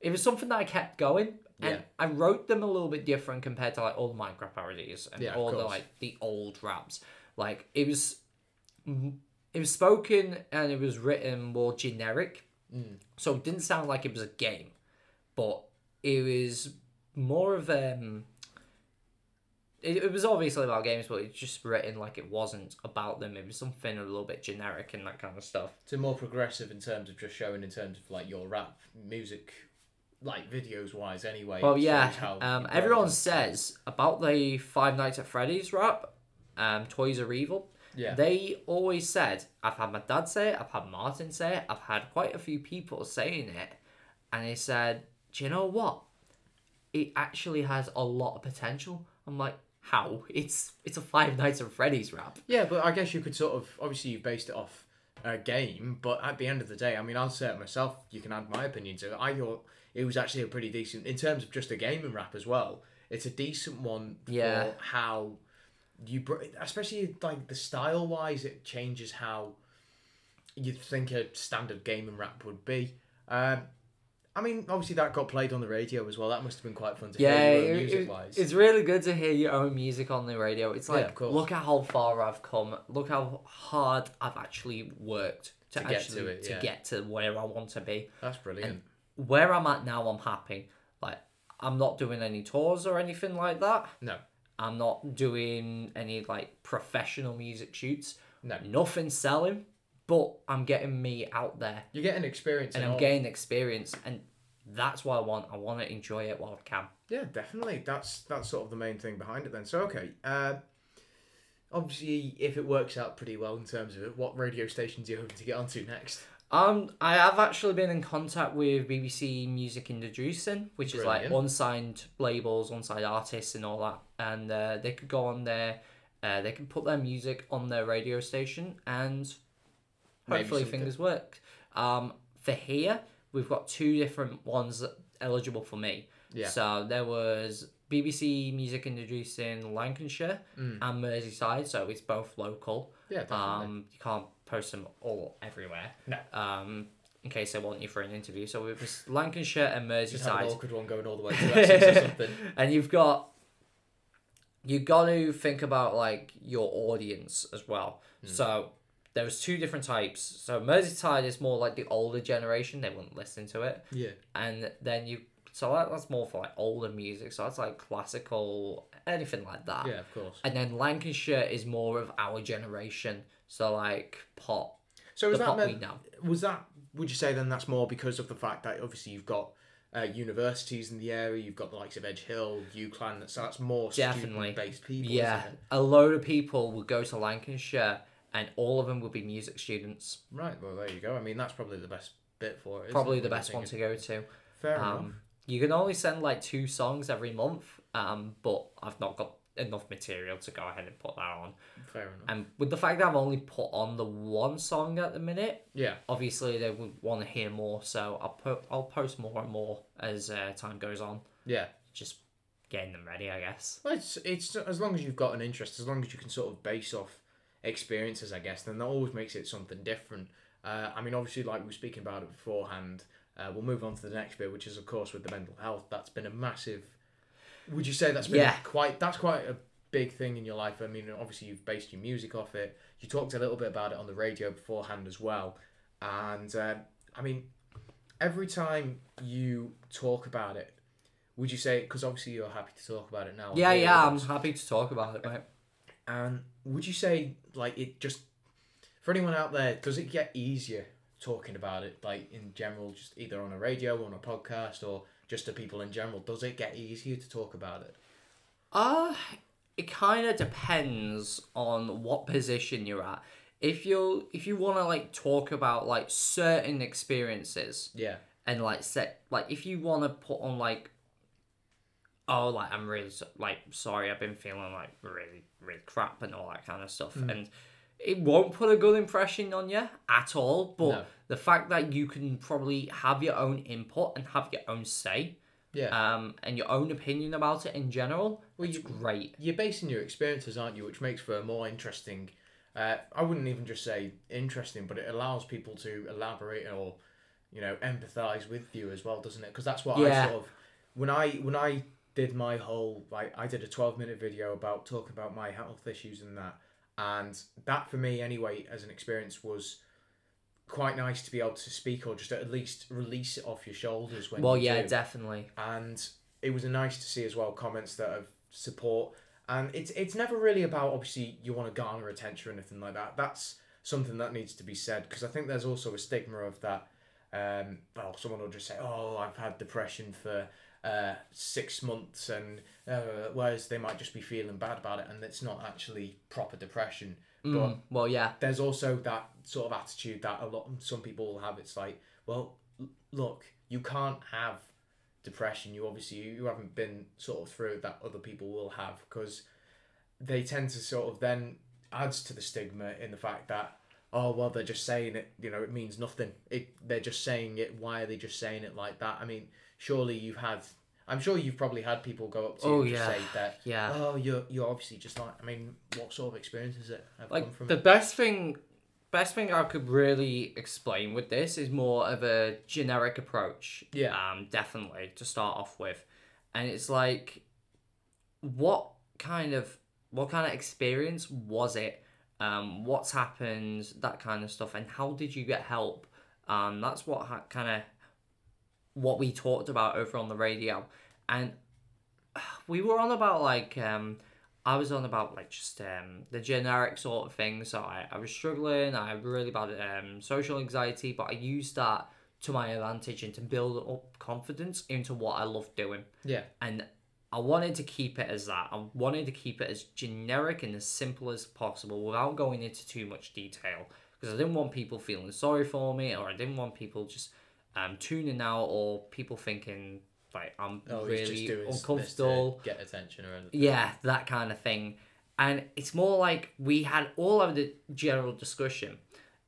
it was something that I kept going, and I wrote them a little bit different compared to like all the Minecraft parodies and all the like the old raps. Like it was spoken and it was written more generic. So it didn't sound like it was a game, but it was more of it was obviously about games, but it's just written like it wasn't about them. It was something a little bit generic and that kind of stuff. So more progressive in terms of just showing in terms of like your rap music, like videos wise anyway. Well, yeah. Everyone says about the Five Nights at Freddy's rap, Toys Are Evil. Yeah. They always said, I've had my dad say it, I've had Martin say it, I've had quite a few people saying it, and they said, do you know what? It actually has a lot of potential. I'm like, how? It's a Five Nights at Freddy's rap. Yeah, but I guess you could sort of, obviously you based it off a game, but at the end of the day, I mean, I'll say it myself, you can add my opinion to it. I thought it was actually a pretty decent, in terms of just a gaming rap as well, it's a decent one for how especially like the style wise, it changes how you'd think a standard gaming rap would be. I mean, obviously that got played on the radio as well. That must have been quite fun to hear music wise. It's really good to hear your own music on the radio. It's like, of course. Look at how far I've come. Look how hard I've actually worked to get to where I want to be. That's brilliant. And where I'm at now, I'm happy. Like, I'm not doing any tours or anything like that. No. I'm not doing any like professional music shoots. No. Nothing selling, but I'm getting me out there. You're getting experience. And I'm getting experience. And that's what I want. I want to enjoy it while I can. Yeah, definitely. That's sort of the main thing behind it then. So, okay. Obviously, if it works out pretty well in terms of it, what radio stations are you hoping to get onto next? I have actually been in contact with BBC Music Introducing, which is like unsigned labels, unsigned artists and all that. And they could go on there, they can put their music on their radio station and hopefully things work. For here, we've got 2 different ones eligible for me. Yeah. So there was BBC Music Introducing Lancashire and Merseyside, so it's both local. Yeah, definitely. You can't post them all everywhere. No. In case they want you for an interview. So it was Lancashire and Merseyside. Just have an awkward one going all the way to Essex or something. And you got to think about like your audience as well. So there was 2 different types. So Merseyside is more like the older generation. They wouldn't listen to it. Yeah. And then so that's more for like older music. So that's like classical, anything like that. Yeah, of course. And then Lancashire is more of our generation. So like pop. So is that would you say then that's more because of the fact that obviously you've got universities in the area, you've got the likes of Edge Hill, UCLan, so that's more student-based people, yeah. isn't it? A load of people would go to Lancashire and all of them would be music students. Right, well there you go. I mean, that's probably the best bit for it. Probably the best one to go to. Fair enough. You can only send like 2 songs every month, but I've not got enough material to go ahead and put that on. Fair enough. And with the fact that I've only put on the 1 song at the minute, yeah, obviously they would want to hear more, so I'll post more and more as time goes on. Yeah, just getting them ready, I guess. Well, it's as long as you've got an interest, as long as you can sort of base off experiences, I guess, then that always makes it something different. I mean, obviously, like we were speaking about it beforehand, we'll move on to the next bit, which is of course with the mental health. That's been a massive. Would you say that's been quite a big thing in your life? I mean, obviously you've based your music off it. You talked a little bit about it on the radio beforehand as well. And I mean, every time you talk about it, would you say, because obviously you're happy to talk about it now. Yeah, I'm happy to talk about it, mate. And would you say, like, it just, for anyone out there, does it get easier talking about it, like, in general, just either on a radio, on a podcast, or just to people in general? Does it get easier to talk about it? It kind of depends on what position you're at. If you want to like talk about like certain experiences, yeah, and like if you want to put on like, oh, like I'm really like sorry, I've been feeling like really crap and all that kind of stuff, and it won't put a good impression on you at all. But the fact that you can probably have your own input and have your own say, and your own opinion about it in general, it's great. You're basing your experiences, aren't you? Which makes for a more interesting. I wouldn't even just say interesting, but it allows people to elaborate or, empathise with you as well, doesn't it? Because that's what I sort of when I did my whole I did a 12-minute video about talking about my health issues and that. And that, for me anyway, as an experience, was quite nice to be able to speak or just at least release it off your shoulders when you do. Definitely. And it was nice to see as well comments that of support. And it's never really about, obviously, you want to garner attention or anything like that. That's something that needs to be said, because I think there's also a stigma of that. Someone will just say, oh, I've had depression for 6 months, and whereas they might just be feeling bad about it, and it's not actually proper depression. But there's also that sort of attitude that some people will have. It's like, well, look, you can't have depression. You haven't been sort of through it that other people will have, because they tend to sort of then adds to the stigma in the fact that, oh, well, they're just saying it, it means nothing. They're just saying it. Why are they just saying it like that? I mean, surely I'm sure you've probably had people go up to you and just say that, oh, you're obviously just like, I mean, what sort of experience has it come from? The best thing I could really explain with this is more of a generic approach. Yeah. Definitely, to start off with. And it's like, what kind of experience was it? What's happened, that kind of stuff, and how did you get help? That's what we talked about over on the radio, and we were on about I was on about just the generic sort of thing. So I was struggling. I had really bad social anxiety, but I used that to my advantage and to build up confidence into what I love doing. Yeah. And I wanted to keep it as that. I wanted to keep it as generic and as simple as possible without going into too much detail, because I didn't want people feeling sorry for me, or I didn't want people just tuning out, or people thinking like I'm really uncomfortable, get attention or anything. Yeah, that kind of thing. And it's more like we had all of the general discussion,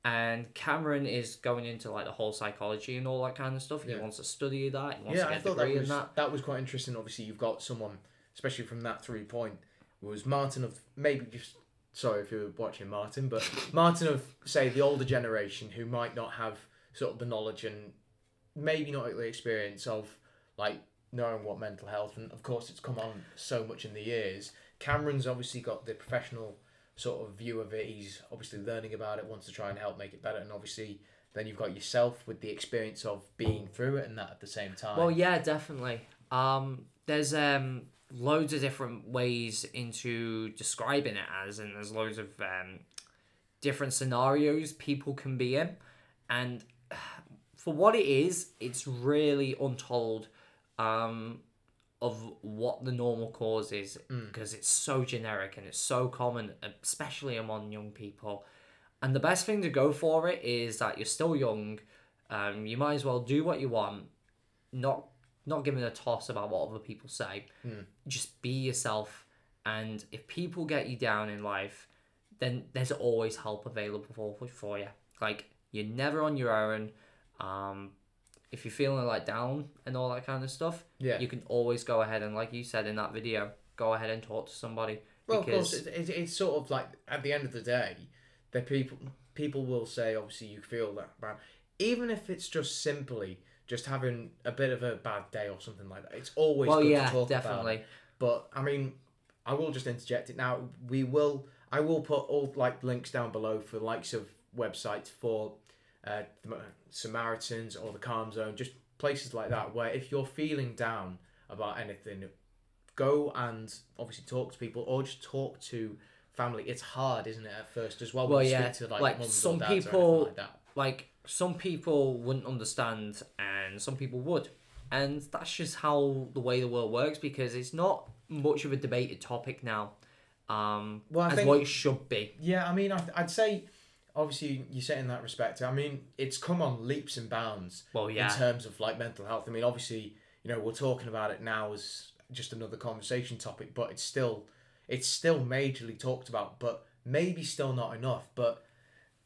and Cameron is going into like the whole psychology and all that kind of stuff. He wants to study that. He wants to get a degree in that. That was quite interesting. Obviously, you've got someone, especially from that 3-point, was Martin of maybe just. Sorry if you're watching Martin, but Martin of, say, the older generation who might not have sort of the knowledge and maybe not the experience of like knowing what mental health, and of course it's come on so much in the years. Cameron's obviously got the professional sort of view of it. He's obviously learning about it, wants to try and help make it better, and obviously then you've got yourself with the experience of being through it and that at the same time. Well, yeah, definitely. There's loads of different ways into describing it as, and there's loads of different scenarios people can be in, and for what it is, it's really untold of what the normal cause is, because it's so generic and it's so common, especially among young people. And the best thing to go for it is that you're still young. You might as well do what you want, not giving a toss about what other people say. Just be yourself, and if people get you down in life, then there's always help available for you. Like, you're never on your own. If you're feeling like down and all that kind of stuff, you can always go ahead and, like you said in that video, go ahead and talk to somebody. Well, because of course, it's sort of like, at the end of the day, the people will say, obviously, you feel that bad. Even if it's just simply just having a bit of a bad day or something like that, it's always good to talk about it. But, I mean, I will just interject it now. I will put all like links down below for the likes of websites for the Samaritans or the Calm Zone, just places like that where if you're feeling down about anything, go and obviously talk to people, or just talk to family. It's hard, isn't it, at first as well? Well, yeah, speak to, like mums some or dads people, or anything like that. like some people wouldn't understand, and some people would, and that's just how the way the world works, because it's not much of a debated topic now, as what it should be. Yeah, I mean, I'd say, obviously, you say in that respect, I mean, it's come on leaps and bounds. Well, yeah. In terms of like mental health. I mean, obviously, we're talking about it now as just another conversation topic, but it's still majorly talked about, but maybe still not enough. But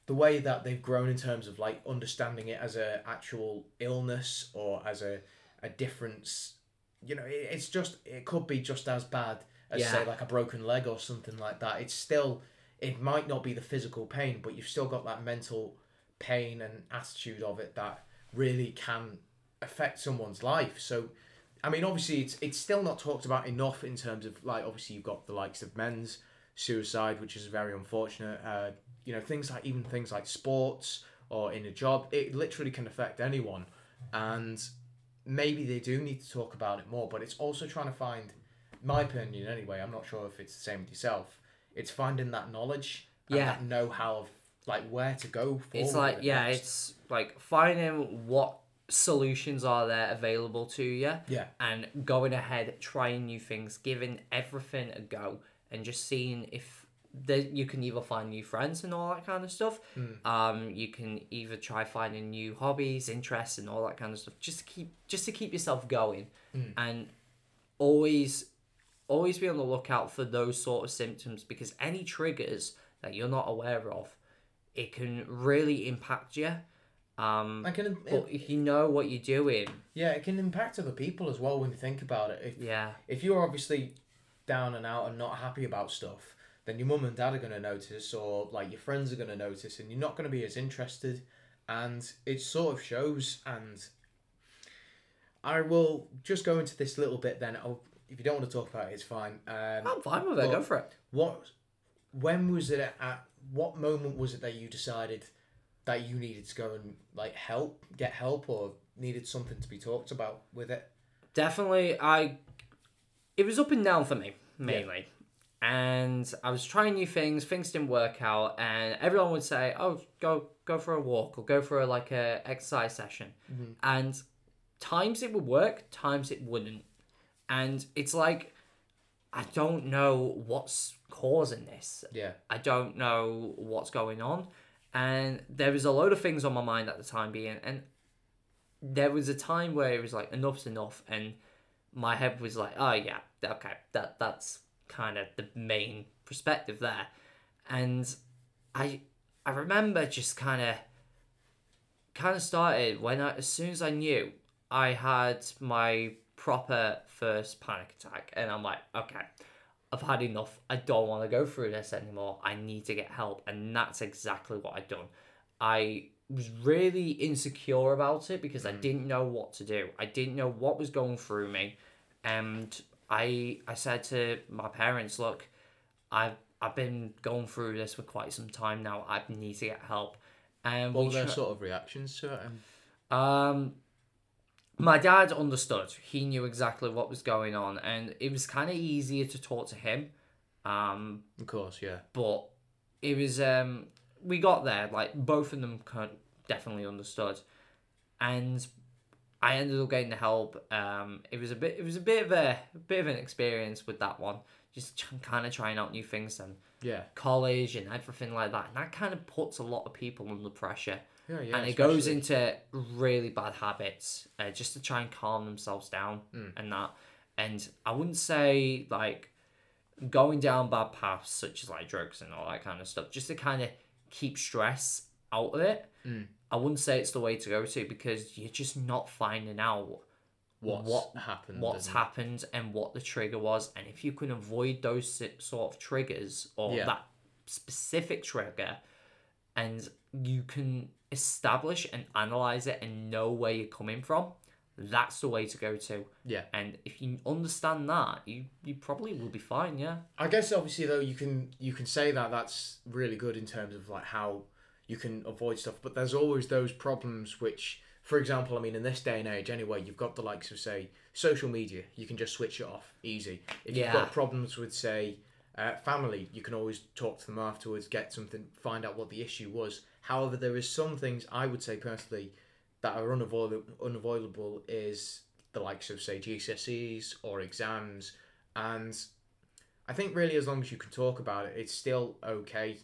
the way that they've grown in terms of like understanding it as a actual illness or as a difference, it could be just as bad as say like a broken leg or something like that. It might not be the physical pain, but you've still got that mental pain and attitude of it that really can affect someone's life. So, I mean, obviously, it's still not talked about enough in terms of, like, obviously, you've got the likes of men's suicide, which is very unfortunate. Things like sports or in a job, it literally can affect anyone. And maybe they do need to talk about it more, but it's also trying to find, my opinion anyway, I'm not sure if it's the same with yourself, it's finding that knowledge and that know-how of like where to go forward. It's like, it's like finding what solutions are there available to you, and going ahead, trying new things, giving everything a go, and just seeing if you can either find new friends and all that kind of stuff. You can either try finding new hobbies, interests, and all that kind of stuff, just to keep yourself going, and always be on the lookout for those sort of symptoms, because any triggers that you're not aware of, it can really impact you. But if you know what you're doing, it can impact other people as well when you think about it. If you're obviously down and out and not happy about stuff, then your mum and dad are going to notice, or like your friends are going to notice, and you're not going to be as interested, and it sort of shows. And I will just go into this little bit then. If you don't want to talk about it, it's fine. I'm fine with it. Go for it. When was it at what moment was it that you decided that you needed to go and like get help, or needed something to be talked about with it? Definitely, it was up and down for me mainly. and I was trying new things. Things didn't work out, and everyone would say, "Oh, go for a walk or go for a exercise session," and times it would work, times it wouldn't, and it's like I don't know what's causing this. Yeah. I don't know what's going on, and there was a load of things on my mind at the time being, and there was a time where it was like enough's enough, and my head was like, oh yeah, okay, that's kind of the main perspective there. And I remember just kind of started when as soon as I knew I had my proper first panic attack, and I'm like, okay, I've had enough. I don't want to go through this anymore. I need to get help. And that's exactly what I'd done. I was really insecure about it because I didn't know what to do. I didn't know what was going through me. And I said to my parents, look, I've been going through this for quite some time now. I need to get help. And what were their sort of reactions to it? My dad understood. He knew exactly what was going on, and it was kind of easier to talk to him. Of course, yeah. But it was we got there. Like both of them definitely understood, and I ended up getting the help. It was a bit of an experience with that one. Just kind of trying out new things and college and everything like that, and that kind of puts a lot of people under pressure. Yeah, and it goes into really bad habits just to try and calm themselves down and that. And I wouldn't say like going down bad paths such as like drugs and all that kind of stuff, just to kind of keep stress out of it. I wouldn't say it's the way to go to, because you're just not finding out what's happened and what the trigger was. And if you can avoid those sort of triggers or that specific trigger, and you can establish and analyze it and know where you're coming from, that's the way to go to. Yeah. And if you understand that, you probably will be fine. Yeah. I guess obviously though you can say that that's really good in terms of like how you can avoid stuff, but there's always those problems which, for example, I mean in this day and age anyway, you've got the likes of say social media. You can just switch it off easy. If you've got problems with say family, you can always talk to them afterwards, get something, find out what the issue was. However, there is some things I would say personally that are unavoidable is the likes of say GCSEs or exams, and I think really as long as you can talk about it, it's still okay,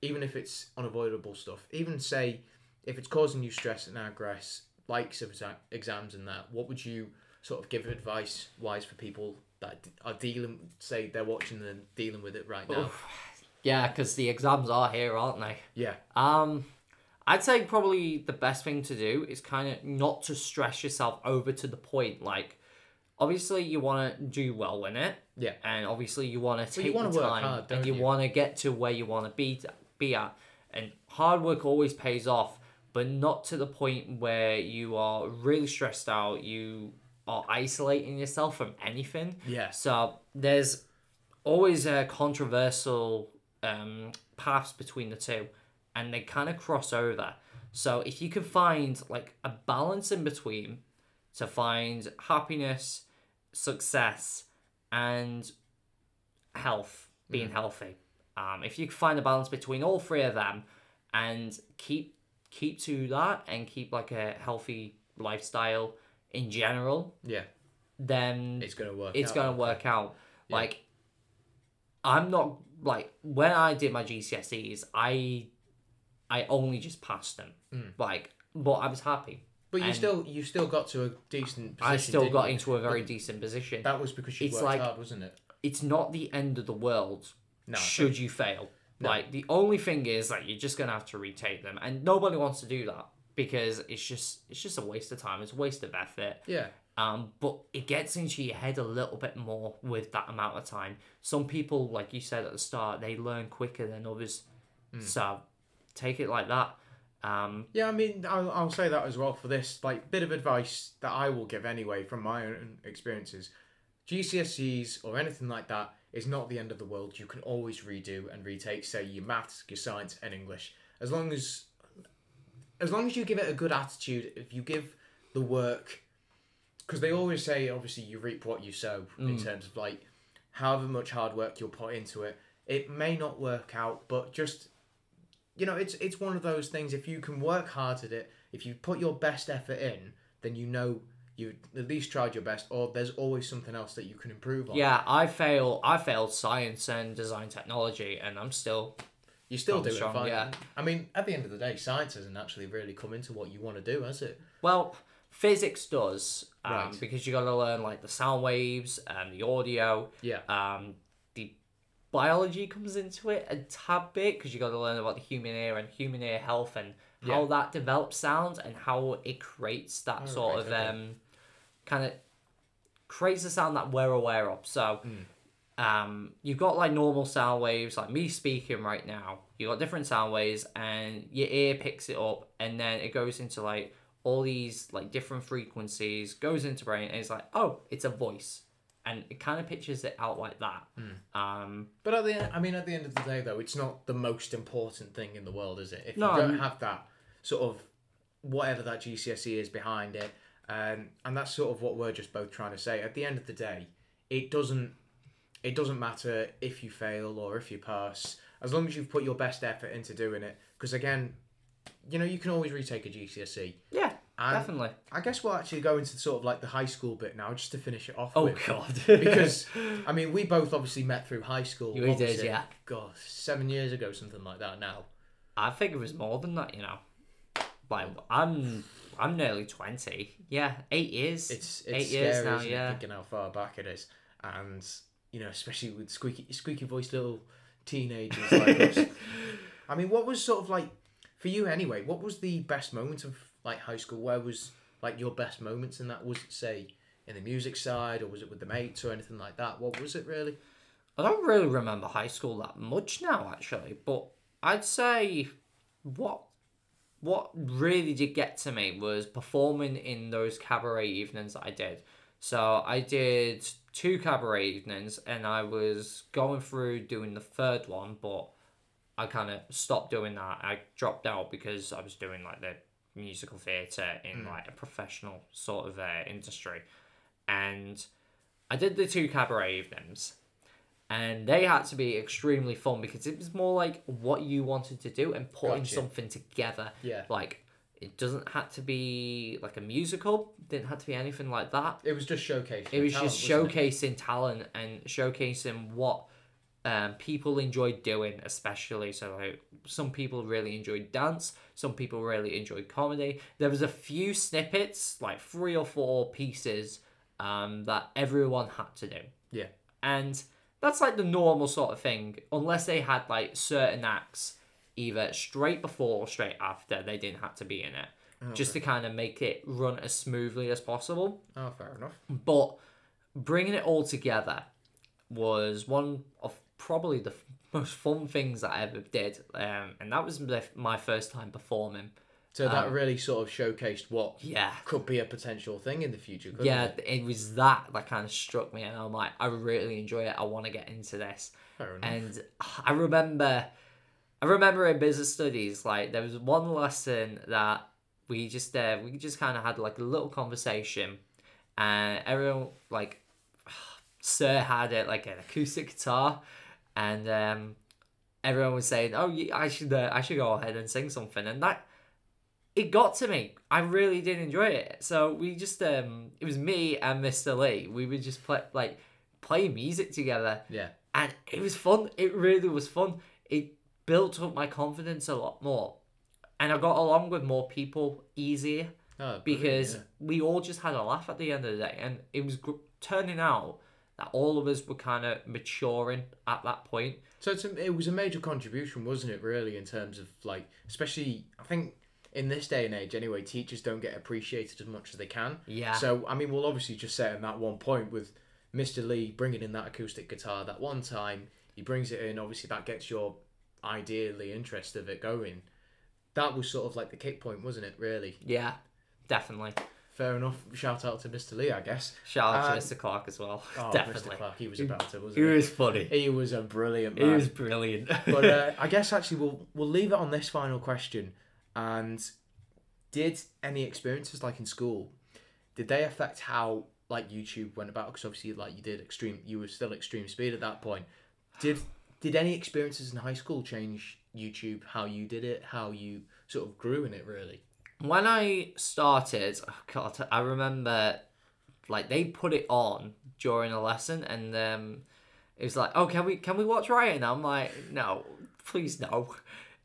even if it's unavoidable stuff. Even say if it's causing you stress and aggress, likes of exams and that, what would you sort of give advice wise for people that are dealing, say they're watching and dealing with it right now? Yeah, because the exams are here, aren't they? Yeah. I'd say probably the best thing to do is kind of not to stress yourself over to the point. Like, obviously you want to do well in it. Yeah. And obviously you want to take the time hard, and you want to get to where you want to be at. And hard work always pays off, but not to the point where you are really stressed out. You are isolating yourself from anything. Yeah. So there's always a controversial paths between the two, and they kind of cross over. So if you can find like a balance in between to find happiness, success, and health, being healthy, if you can find a balance between all three of them and keep to that and keep like a healthy lifestyle in general, then it's gonna work out. Yeah. Like, I'm not like, when I did my GCSEs, I only just passed them. Like, but I was happy. But you still got to a decent position. I still got into a very decent position. That was because you worked hard, wasn't it? It's not the end of the world. No, should you fail. No. Like, the only thing is that you're just gonna have to retake them, and nobody wants to do that because it's just a waste of time. It's a waste of effort. Yeah. But it gets into your head a little bit more with that amount of time. Some people, like you said at the start, they learn quicker than others. So take it like that. Yeah, I mean, I'll say that as well for this. Like, bit of advice that I will give anyway from my own experiences. GCSEs or anything like that is not the end of the world. You can always redo and retake, say, your maths, your science, and English. As long as you give it a good attitude, if you give the work, because they always say, obviously, you reap what you sow in terms of like however much hard work you'll put into it, it may not work out, but just, it's one of those things. If you can work hard at it, if you put your best effort in, then you at least tried your best, or there's always something else that you can improve on. Yeah, I failed science and design technology, and I'm still... You still do strong, it fine. yeah. I mean, at the end of the day, science hasn't actually really come into what you want to do, has it? Well, physics does, Right. because you got to learn like the sound waves and the audio. Yeah. The biology comes into it a tad bit, because you got to learn about the human ear and human ear health and how that develops sound and how it creates that kind of creates a sound that we're aware of. So you've got like normal sound waves, like me speaking right now. You've got different sound waves and your ear picks it up, and then it goes into like all these like different frequencies, goes into brain, and it's like, oh, it's a voice. And it kind of pictures it out like that. But at the end of the day, though, it's not the most important thing in the world, is it? If No. you don't have that sort of whatever that GCSE is behind it, and that's sort of what we're just both trying to say. At the end of the day, it doesn't matter if you fail or if you pass, as long as you've put your best effort into doing it. Because again, you can always retake a GCSE. Yeah, And definitely. I guess we'll actually go into sort of like the high school bit now, just to finish it off. Oh, with. God. Because, I mean, we both obviously met through high school. We did, yeah. God, 7 years ago, something like that now. I think it was more than that, Like, I'm nearly 20. Yeah, 8 years. It's 8 scary, years now, isn't it, yeah. thinking how far back it is. And, especially with squeaky voiced little teenagers like us. I mean, what was sort of like, for you anyway, what was the best moment of like high school? Where was like your best moments in that? Was it, say, in the music side, or was it with the mates or anything like that? What was it really? I don't really remember high school that much now, actually. But I'd say what really did get to me was performing in those cabaret evenings that I did. So I did 2 cabaret evenings, and I was going through doing the third one, but I kind of stopped doing that. I dropped out because I was doing like the musical theatre in like a professional sort of industry. And I did the 2 cabaret evenings, and they had to be extremely fun because it was more like what you wanted to do and putting something together. Yeah. Like, it doesn't have to be like a musical, didn't have to be anything like that. It was just showcasing. It was talent, just wasn't showcasing talent and showcasing what people enjoyed doing, especially. So like, some people really enjoyed dance, some people really enjoyed comedy. There was a few snippets, like 3 or 4 pieces that everyone had to do. Yeah. And that's like the normal sort of thing, unless they had like certain acts either straight before or straight after, they didn't have to be in it. Okay. Just to kind of make it run as smoothly as possible. Oh, fair enough. But bringing it all together was one of probably the most fun things that I ever did. And that was my first time performing. So that really sort of showcased what Yeah. could be a potential thing in the future, couldn't Yeah, it? it was that kind of struck me, and I'm like, I really enjoy it. I want to get into this. Fair enough. And I remember in business studies, like there was one lesson that we just kind of had like a little conversation, and everyone, like, Sir had it like an acoustic guitar, and everyone was saying, "Oh, I should go ahead and sing something," and that. It got to me. I really did enjoy it. So we just, it was me and Mr. Lee. We would just play music together. Yeah. And it was fun. It really was fun. It built up my confidence a lot more. And I got along with more people easier. Oh, because we all just had a laugh at the end of the day. And it was turning out that all of us were kind of maturing at that point. So it was a major contribution, wasn't it, really, in terms of, like, especially, I think, in this day and age, anyway, teachers don't get appreciated as much as they can. Yeah. So, I mean, we'll obviously just say on that one point with Mr. Lee bringing in that acoustic guitar that one time, he brings it in, obviously that gets your ideally interest of it going. That was sort of like the kick point, wasn't it, really? Yeah, definitely. Fair enough. Shout out to Mr. Lee, I guess. Shout out to Mr. Clark as well. Oh, Definitely. Mr. Clark, he was about to, wasn't He was funny. He was a brilliant man. He was brilliant. But I guess actually we'll leave it on this final question. And did any experiences like in school, did they affect how like YouTube went about? Because obviously, like you were still extreme speed at that point. Did any experiences in high school change YouTube, how you did it, how you sort of grew in it, really? When I started, oh God, I remember, like, they put it on during a lesson, and it was like, oh, can we watch Ryan? And I'm like, no, please no.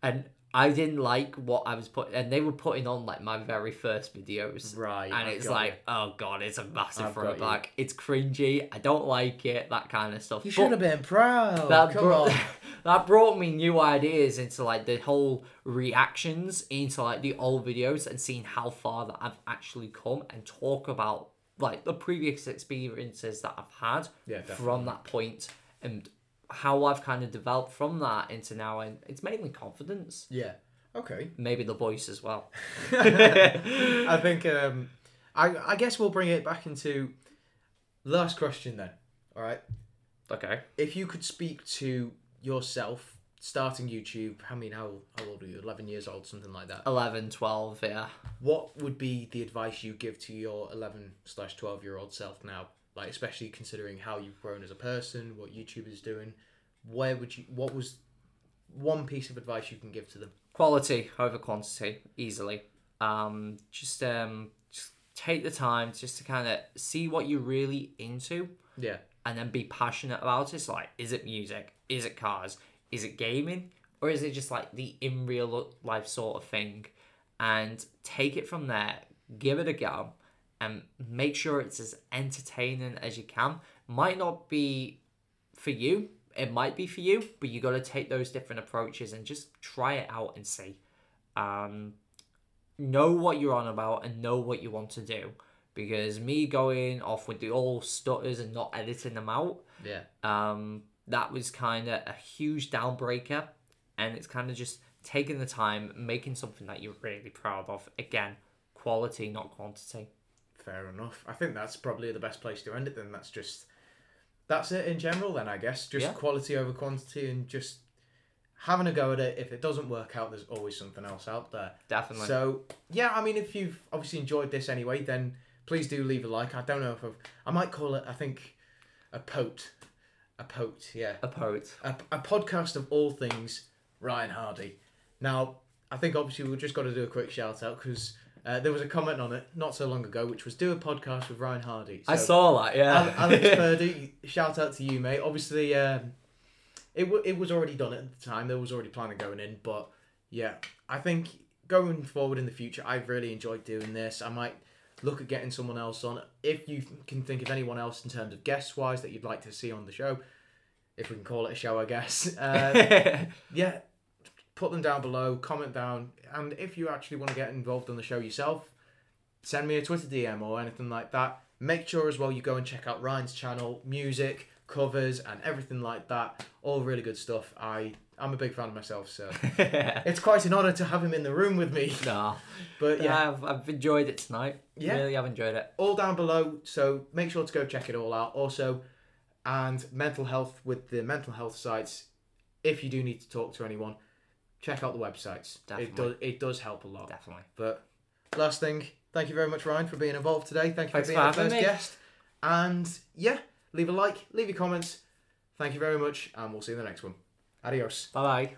And I didn't like what I was putting, and they were putting on, like, my very first videos. Right. And it's like, oh God, it's a massive got throwback. It's cringy. I don't like it, that kind of stuff. You should have been proud. Come on. That brought me new ideas into, like, the whole reactions into, like, the old videos, and seeing how far that I've actually come, and talk about, like, the previous experiences that I've had from that point, and how I've kind of developed from that into now. And it's mainly confidence. Yeah. Okay. Maybe the voice as well. I think I guess we'll bring it back into last question then. All right. Okay. If you could speak to yourself starting YouTube, how old are you? 11 years old, something like that. 11, 12, yeah. What would be the advice you give to your 11/12-year-old self now? Like, especially considering how you've grown as a person, what YouTube is doing. What was one piece of advice you can give to them? Quality over quantity, easily. Just take the time just to kind of see what you're really into. Yeah. And then be passionate about it. It's like, is it music? Is it cars? Is it gaming? Or is it just like the in real life sort of thing? And take it from there, give it a go, and make sure it's as entertaining as you can. Might not be for you. It might be for you, but you got to take those different approaches and just try it out and see. Know what you're on about and know what you want to do. Because me going off with the all stutters and not editing them out, that was kind of a huge downbreaker. And it's kind of just taking the time, making something that you're really proud of. Again, quality, not quantity. Fair enough. I think that's probably the best place to end it then. That's it in general then, I guess. Just quality over quantity, and just having a go at it. If it doesn't work out, there's always something else out there. Definitely. So, yeah, I mean, if you've obviously enjoyed this anyway, then please do leave a like. I don't know if I might call it, I think, a pote, yeah. A pote. A podcast of all things Ryan Hardy. Now, I think obviously we've just got to do a quick shout out, because there was a comment on it not so long ago, which was do a podcast with Ryan Hardy. So, I saw that, yeah. Alex Purdy, shout out to you, mate. Obviously, it was already done at the time. There was already planning going in, but yeah, I think going forward in the future, I've really enjoyed doing this. I might look at getting someone else on. If you can think of anyone else in terms of guest-wise that you'd like to see on the show, if we can call it a show, I guess. Yeah, put them down below, comment down, and if you actually want to get involved on the show yourself, send me a Twitter DM or anything like that. Make sure as well you go and check out Ryan's channel, music, covers, and everything like that. All really good stuff. I'm a big fan of myself, so it's quite an honour to have him in the room with me. No, but yeah, I've enjoyed it tonight. Yeah, really have enjoyed it. All down below, so make sure to go check it all out. Also, and mental health with the mental health sites. If you do need to talk to anyone, check out the websites. Definitely. It does help a lot. Definitely. But last thing, thank you very much, Ryan, for being involved today. Thank you Thanks for being the having first me. guest. And yeah, leave a like, leave your comments. Thank you very much, and we'll see you in the next one. Adios. Bye-bye.